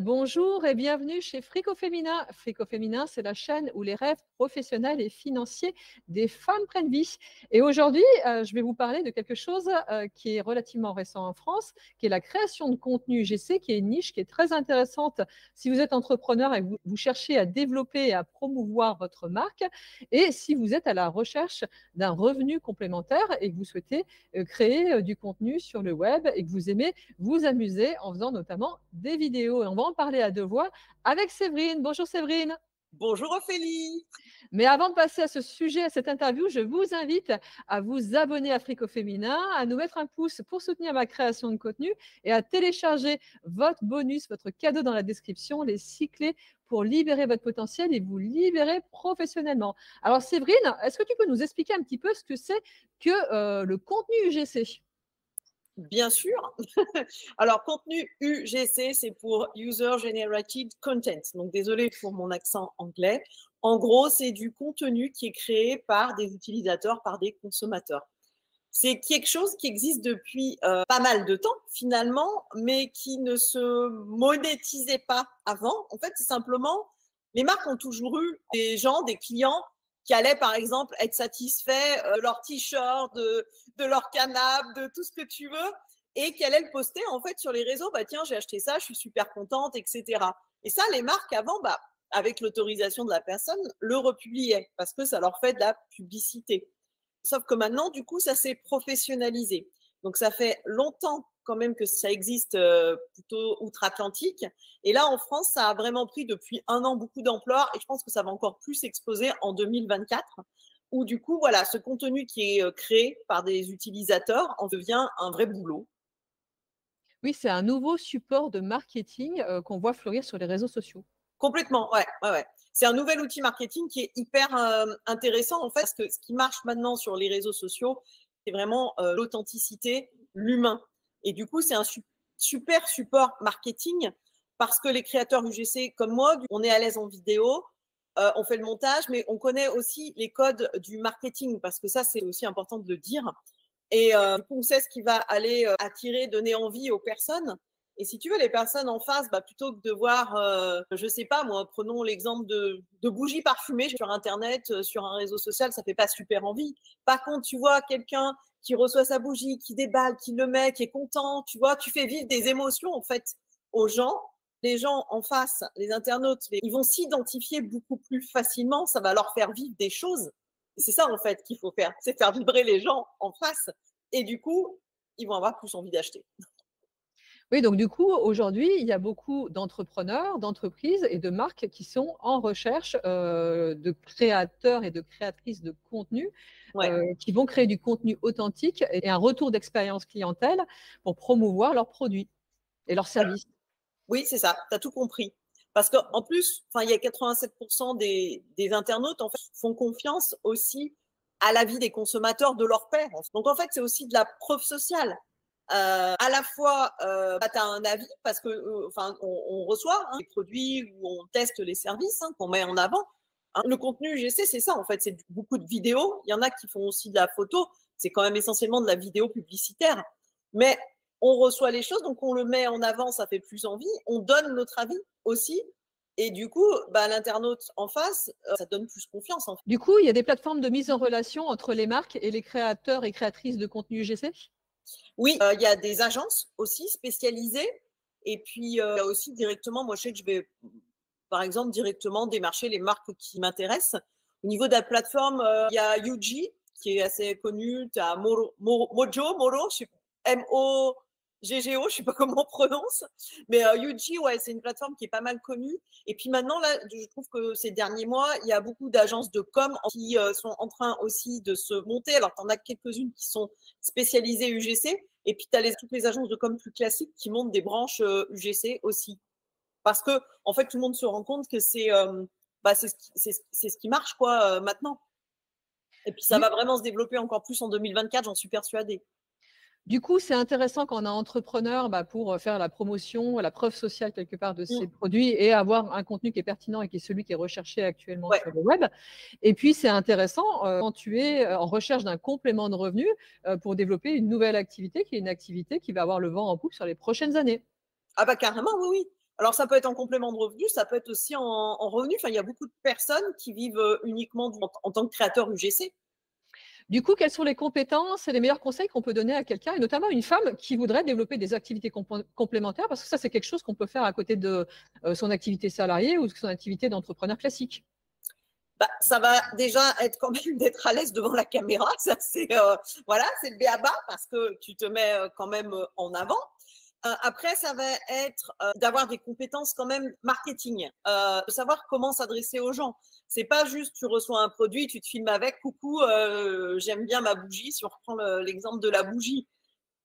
Bonjour et bienvenue chez Frico Féminin. Frico Féminin, c'est la chaîne où les rêves professionnels et financiers des femmes prennent vie. Et aujourd'hui, je vais vous parler de quelque chose qui est relativement récent en France, qui est la création de contenu UGC, qui est une niche qui est très intéressante si vous êtes entrepreneur et que vous cherchez à développer et à promouvoir votre marque, et si vous êtes à la recherche d'un revenu complémentaire et que vous souhaitez créer du contenu sur le web et que vous aimez vous amuser en faisant notamment des vidéos. Et on va en parler à deux voix avec Séverine. Bonjour Séverine. Bonjour Ophélie. Mais avant de passer à ce sujet, à cette interview, je vous invite à vous abonner à Frico Féminin, à nous mettre un pouce pour soutenir ma création de contenu et à télécharger votre bonus, votre cadeau dans la description, les 6 clés pour libérer votre potentiel et vous libérer professionnellement. Alors Séverine, est-ce que tu peux nous expliquer un petit peu ce que c'est que le contenu UGC? Bien sûr. Alors, contenu UGC, c'est pour User Generated Content. Donc, désolé pour mon accent anglais. En gros, c'est du contenu qui est créé par des utilisateurs, par des consommateurs. C'est quelque chose qui existe depuis pas mal de temps, finalement, mais qui ne se monétisait pas avant. En fait, c'est simplement, les marques ont toujours eu des gens, des clients qui allaient, par exemple, être satisfaits de leur t-shirt, de leur canapé, de tout ce que tu veux, et qui allaient le poster, en fait, sur les réseaux. Bah, tiens, j'ai acheté ça, je suis super contente, etc. Et ça, les marques, avant, bah, avec l'autorisation de la personne, le republiaient parce que ça leur fait de la publicité. Sauf que maintenant, du coup, ça s'est professionnalisé. Donc, ça fait longtemps quand même que ça existe plutôt outre-Atlantique. Et là, en France, ça a vraiment pris depuis un an beaucoup d'ampleur et je pense que ça va encore plus exploser en 2024 où du coup, voilà, ce contenu qui est créé par des utilisateurs en devient un vrai boulot. Oui, c'est un nouveau support de marketing qu'on voit fleurir sur les réseaux sociaux. Complètement, ouais, ouais, ouais. C'est un nouvel outil marketing qui est hyper intéressant en fait, parce que ce qui marche maintenant sur les réseaux sociaux, c'est vraiment l'authenticité, l'humain. Et du coup, c'est un super support marketing parce que les créateurs UGC comme moi, on est à l'aise en vidéo, on fait le montage, mais on connaît aussi les codes du marketing parce que ça, c'est aussi important de le dire. Et du coup, on sait ce qui va aller attirer, donner envie aux personnes. Et si tu veux, les personnes en face, bah, plutôt que de voir, je sais pas, moi, prenons l'exemple de bougies parfumées sur Internet, sur un réseau social, ça fait pas super envie. Par contre, tu vois quelqu'un qui reçoit sa bougie, qui déballe, qui le met, qui est content, tu vois, tu fais vivre des émotions, en fait, aux gens. Les gens en face, les internautes, ils vont s'identifier beaucoup plus facilement, ça va leur faire vivre des choses. C'est ça, en fait, qu'il faut faire, c'est faire vibrer les gens en face. Et du coup, ils vont avoir plus envie d'acheter. Oui, donc du coup, aujourd'hui, il y a beaucoup d'entrepreneurs, d'entreprises et de marques qui sont en recherche de créateurs et de créatrices de contenu Ouais. qui vont créer du contenu authentique et un retour d'expérience clientèle pour promouvoir leurs produits et leurs services. Oui, c'est ça, tu as tout compris. Parce qu'en plus, il y a 87% des internautes en fait, font confiance aussi à l'avis des consommateurs de leur père. Donc en fait, c'est aussi de la preuve sociale. À la fois, bah, tu as un avis parce que on reçoit des produits ou on teste les services qu'on met en avant. Le contenu UGC, c'est ça en fait, c'est beaucoup de vidéos. Il y en a qui font aussi de la photo. C'est quand même essentiellement de la vidéo publicitaire. Mais on reçoit les choses, donc on le met en avant, ça fait plus envie. On donne notre avis aussi. Et du coup, bah, l'internaute en face, ça donne plus confiance. En fait. Du coup, il y a des plateformes de mise en relation entre les marques et les créateurs et créatrices de contenu UGC? Oui, il y a des agences aussi spécialisées. Et puis, il y a aussi directement, moi je sais que je vais, par exemple, directement démarcher les marques qui m'intéressent. Au niveau de la plateforme, il y a Yuji, qui est assez connu. Tu as Moro, je sais pas, MOGGO, je ne sais pas comment on prononce. Mais Yuji, ouais, c'est une plateforme qui est pas mal connue. Et puis maintenant, là, je trouve que ces derniers mois, il y a beaucoup d'agences de com qui sont en train aussi de se monter. Alors, tu en as quelques-unes qui sont spécialisées UGC. Et puis, tu as toutes les agences de com plus classiques qui montent des branches UGC aussi. Parce que, en fait, tout le monde se rend compte que c'est ce qui marche, quoi, maintenant. Et puis, ça Du va vraiment se développer encore plus en 2024, j'en suis persuadée. Du coup, c'est intéressant quand on est entrepreneur pour faire la promotion, la preuve sociale quelque part de ses Mmh. produits et avoir un contenu qui est pertinent et qui est celui qui est recherché actuellement Ouais. sur le web. Et puis, c'est intéressant quand tu es en recherche d'un complément de revenu pour développer une nouvelle activité qui est une activité qui va avoir le vent en poupe sur les prochaines années. Ah bah carrément, oui, oui. Alors, ça peut être en complément de revenu, ça peut être aussi en revenu. Enfin, il y a beaucoup de personnes qui vivent uniquement en tant que créateur UGC. Du coup, quelles sont les compétences et les meilleurs conseils qu'on peut donner à quelqu'un, et notamment une femme qui voudrait développer des activités complémentaires, parce que ça, c'est quelque chose qu'on peut faire à côté de son activité salariée ou de son activité d'entrepreneur classique. Bah, ça va déjà être quand même d'être à l'aise devant la caméra. Ça, c'est voilà, c'est le b.a.-ba parce que tu te mets quand même en avant. Après, ça va être d'avoir des compétences quand même marketing, de savoir comment s'adresser aux gens. C'est pas juste tu reçois un produit, tu te filmes avec, coucou, j'aime bien ma bougie. Si on reprend l'exemple de la bougie,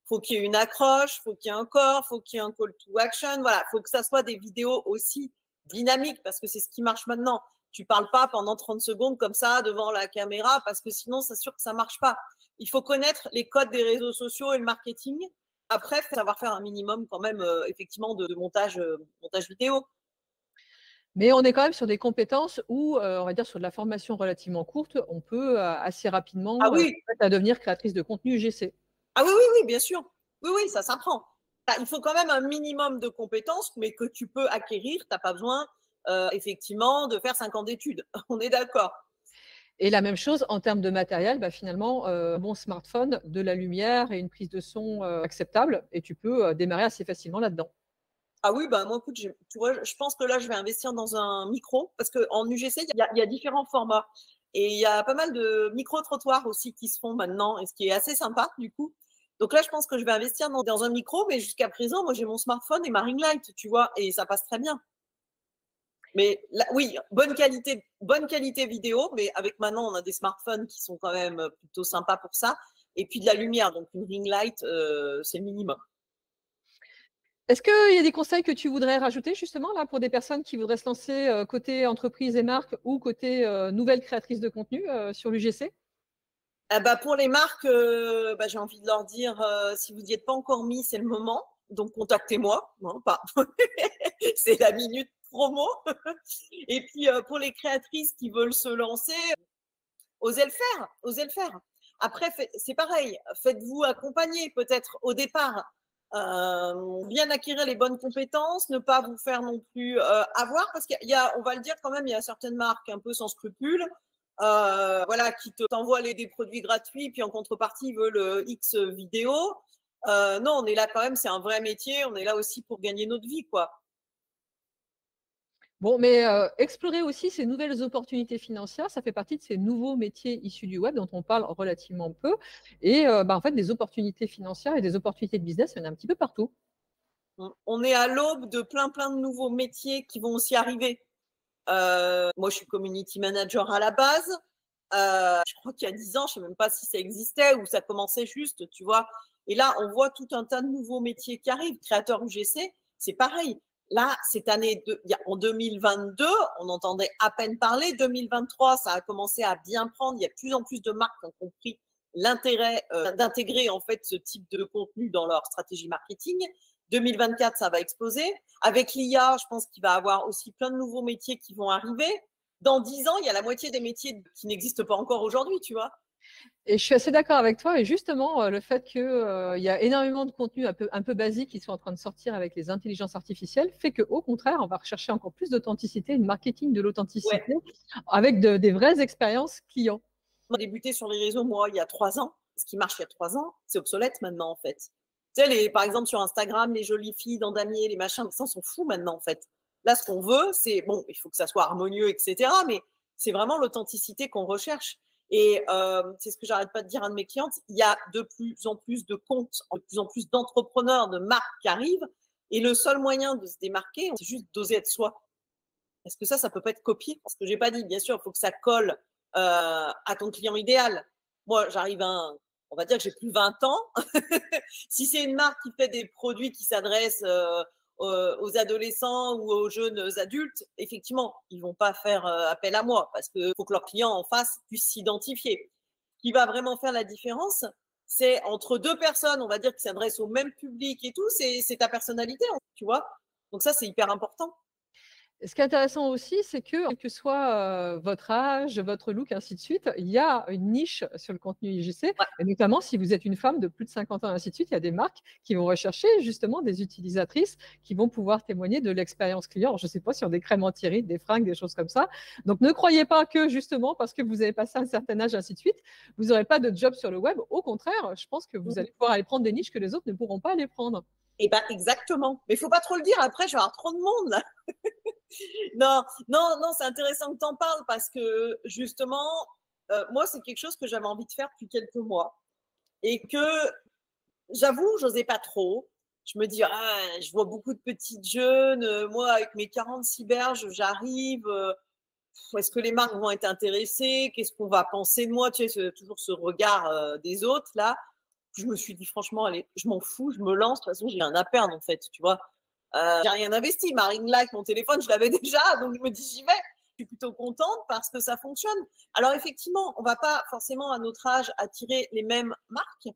faut qu'il y ait une accroche, faut qu'il y ait un corps, faut qu'il y ait un call to action. Voilà, faut que ça soit des vidéos aussi dynamiques parce que c'est ce qui marche maintenant. Tu parles pas pendant 30 secondes comme ça devant la caméra parce que sinon, c'est sûr que ça marche pas. Il faut connaître les codes des réseaux sociaux et le marketing. Après, savoir faire un minimum quand même, effectivement, de montage vidéo. Mais on est quand même sur des compétences où, on va dire, sur de la formation relativement courte, on peut assez rapidement Ah oui, à devenir créatrice de contenu UGC. ah oui, oui, oui, bien sûr. Oui, oui, ça s'apprend. Il faut quand même un minimum de compétences, mais que tu peux acquérir. Tu n'as pas besoin, effectivement, de faire 5 ans d'études. On est d'accord. Et la même chose en termes de matériel, bah, finalement, un bon smartphone, de la lumière et une prise de son acceptable, et tu peux démarrer assez facilement là-dedans. Ah oui, bah moi, écoute, tu vois, je pense que là, je vais investir dans un micro parce qu'en UGC, il y a différents formats. Et il y a pas mal de micro-trottoirs aussi qui se font maintenant, et ce qui est assez sympa, du coup. Donc là, je pense que je vais investir dans un micro, mais jusqu'à présent, moi, j'ai mon smartphone et ma ring light, tu vois, et ça passe très bien. Mais là, oui, bonne qualité vidéo, mais avec maintenant, on a des smartphones qui sont quand même plutôt sympas pour ça. Et puis de la lumière, donc une ring light, c'est le minimum. Est-ce qu'il y a des conseils que tu voudrais rajouter justement là pour des personnes qui voudraient se lancer côté entreprise et marque ou côté nouvelle créatrice de contenu sur l'UGC? Bah, pour les marques, bah, j'ai envie de leur dire, si vous n'y êtes pas encore mis, c'est le moment. Donc, contactez-moi. Non, pas. C'est la minute promo. Et puis, pour les créatrices qui veulent se lancer, osez le faire. Osez le faire. Après, c'est pareil. Faites-vous accompagner peut-être au départ. Bien acquérir les bonnes compétences, ne pas vous faire non plus avoir, parce qu'il y a, on va le dire quand même, il y a certaines marques un peu sans scrupules, voilà, qui t'envoient des produits gratuits, puis en contrepartie veulent X vidéos. Non, on est là quand même, c'est un vrai métier, on est là aussi pour gagner notre vie, quoi. Bon, mais explorer aussi ces nouvelles opportunités financières, ça fait partie de ces nouveaux métiers issus du web dont on parle relativement peu. Et bah, en fait, des opportunités financières et des opportunités de business, il y en a un petit peu partout. On est à l'aube de plein de nouveaux métiers qui vont aussi arriver. Moi, je suis community manager à la base. Je crois qu'il y a 10 ans, je ne sais même pas si ça existait ou ça commençait juste, tu vois. Et là, on voit tout un tas de nouveaux métiers qui arrivent. Créateur UGC, c'est pareil. Là, cette année, en 2022, on entendait à peine parler. 2023, ça a commencé à bien prendre. Il y a de plus en plus de marques qui ont compris l'intérêt d'intégrer en fait ce type de contenu dans leur stratégie marketing. 2024, ça va exploser. Avec l'IA, je pense qu'il va y avoir aussi plein de nouveaux métiers qui vont arriver. Dans 10 ans, il y a la moitié des métiers qui n'existent pas encore aujourd'hui, tu vois. Et je suis assez d'accord avec toi. Et justement, le fait qu'il y a énormément de contenus un peu basiques qui sont en train de sortir avec les intelligences artificielles fait qu'au contraire, on va rechercher encore plus d'authenticité, une marketing de l'authenticité Ouais. avec des vraies expériences clients. J'ai débuté sur les réseaux, moi, il y a 3 ans. Ce qui marche il y a 3 ans, c'est obsolète maintenant, en fait. Tu sais, par exemple, sur Instagram, les jolies filles dans damier, les machins, ça, on s'en fout maintenant, en fait. Là, ce qu'on veut, c'est, bon, il faut que ça soit harmonieux, etc. Mais c'est vraiment l'authenticité qu'on recherche. Et c'est ce que j'arrête pas de dire à un de mes clientes. Il y a de plus en plus de comptes, de plus en plus d'entrepreneurs, de marques qui arrivent. Et le seul moyen de se démarquer, c'est juste d'oser être soi. Est-ce que ça peut pas être copié? Parce que j'ai pas dit, bien sûr, il faut que ça colle à ton client idéal. Moi, j'arrive on va dire que j'ai plus 20 ans. Si c'est une marque qui fait des produits qui s'adressent aux adolescents ou aux jeunes adultes, effectivement, ils vont pas faire appel à moi parce qu'il faut que leurs clients en face puissent s'identifier. Ce qui va vraiment faire la différence, c'est entre deux personnes, on va dire, qui s'adressent au même public et tout, c'est ta personnalité, tu vois. Donc ça, c'est hyper important. Ce qui est intéressant aussi, c'est que, quel que soit, votre âge, votre look, ainsi de suite, il y a une niche sur le contenu UGC Ouais. et notamment si vous êtes une femme de plus de 50 ans, ainsi de suite, il y a des marques qui vont rechercher justement des utilisatrices qui vont pouvoir témoigner de l'expérience client. Je ne sais pas, sur des crèmes anti-rides, des fringues, des choses comme ça. Donc ne croyez pas que justement parce que vous avez passé un certain âge, ainsi de suite, vous n'aurez pas de job sur le web. Au contraire, je pense que vous allez pouvoir aller prendre des niches que les autres ne pourront pas aller prendre. Et ben exactement. Mais il faut pas trop le dire, après je vais avoir trop de monde là. Non, non, non, c'est intéressant que tu en parles parce que justement, moi, c'est quelque chose que j'avais envie de faire depuis quelques mois et que j'avoue, j'osais pas trop. Je me dis, ah, je vois beaucoup de petites jeunes, moi, avec mes 46 berges, j'arrive. Est-ce que les marques vont être intéressées? Qu'est-ce qu'on va penser de moi? Tu sais, toujours ce regard des autres là. Je me suis dit, franchement, allez, je m'en fous, je me lance. De toute façon, j'ai rien à perdre en fait, tu vois. J'ai rien investi. Ma ring light, mon téléphone, je l'avais déjà, donc je me dis j'y vais. Je suis plutôt contente parce que ça fonctionne. Alors effectivement, on va pas forcément à notre âge attirer les mêmes marques,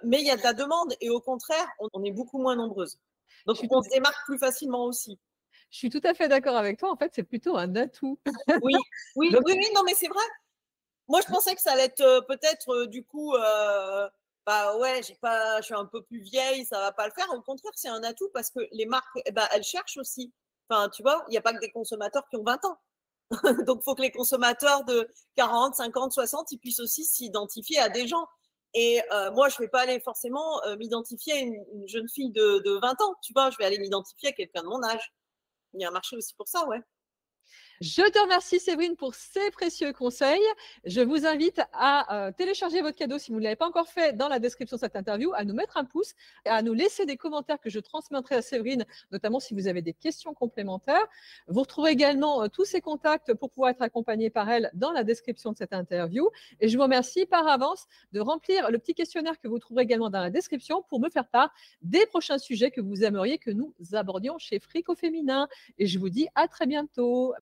mais il y a de la demande et au contraire, on est beaucoup moins nombreuses. Je Donc suis tout on se démarque plus facilement aussi. je suis tout à fait d'accord avec toi. En fait, c'est plutôt un atout. Oui, oui, Donc oui, oui, non, mais c'est vrai. Moi, je pensais que ça allait être peut-être du coup, bah ouais, je suis un peu plus vieille, ça va pas le faire. Au contraire, c'est un atout parce que les marques, eh ben, elles cherchent aussi. Enfin, tu vois, il n'y a pas que des consommateurs qui ont 20 ans. Donc, il faut que les consommateurs de 40, 50, 60, ils puissent aussi s'identifier à des gens. Et moi, je ne vais pas aller forcément m'identifier à une jeune fille de 20 ans, tu vois, je vais aller m'identifier à quelqu'un de mon âge. Il y a un marché aussi pour ça, ouais. je te remercie Séverine pour ces précieux conseils. Je vous invite à télécharger votre cadeau si vous ne l'avez pas encore fait dans la description de cette interview, à nous mettre un pouce, à nous laisser des commentaires que je transmettrai à Séverine, notamment si vous avez des questions complémentaires. Vous retrouverez également tous ses contacts pour pouvoir être accompagné par elle dans la description de cette interview. Et je vous remercie par avance de remplir le petit questionnaire que vous trouverez également dans la description pour me faire part des prochains sujets que vous aimeriez que nous abordions chez Frico Féminin. Et je vous dis à très bientôt.